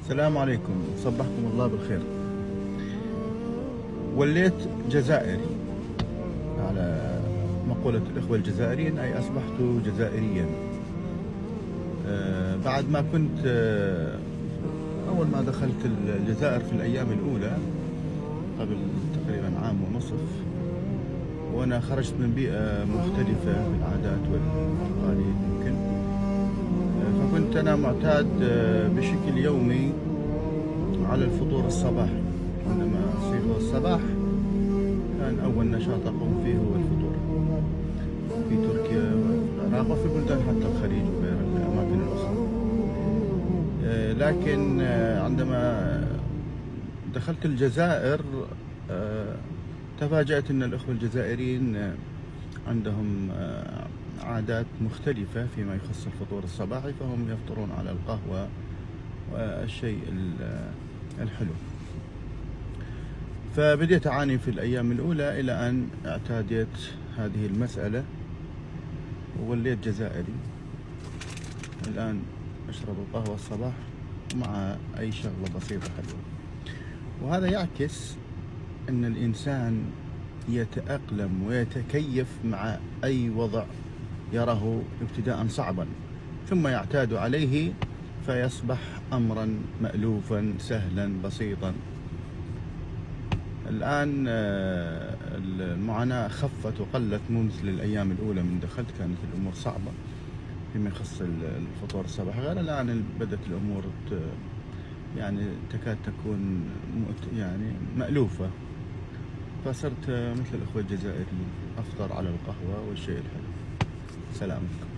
السلام عليكم، صبحكم الله بالخير. وليت جزائري على مقولة الإخوة الجزائريين، أي أصبحت جزائريا. بعد ما كنت أول ما دخلت الجزائر في الأيام الأولى قبل تقريبا عام ونصف، وأنا خرجت من بيئة مختلفة في العادات والتقاليد يمكن. فكنت أنا معتاد بشكل يومي على الفطور الصباحي. عندما أصيغ الصباح كان أول نشاط أقوم فيه هو الفطور في تركيا وفي العراق وفي بلدان حتى الخليج وغير الأماكن الأخرى. لكن عندما دخلت الجزائر تفاجأت أن الأخوة الجزائريين عندهم عادات مختلفة فيما يخص الفطور الصباحي، فهم يفطرون على القهوة والشيء الحلو. فبديت أعاني في الأيام الأولى إلى أن اعتادت هذه المسألة ووليت جزائري. الآن أشرب القهوة الصباح مع أي شغلة بسيطة حلوة، وهذا يعكس أن الإنسان يتأقلم ويتكيف مع أي وضع يراه ابتداء صعبا ثم يعتاد عليه فيصبح أمرا مألوفا سهلا بسيطا. الآن المعاناة خفت وقلت مو مثل الأيام الأولى من دخلت، كانت الأمور صعبة فيما يخص الفطور الصباحي. غير الآن بدأت الأمور يعني تكاد تكون يعني مألوفة، فصرت مثل الأخوة الجزائريين أفطر على القهوة والشيء الحلو. سلام عليكم.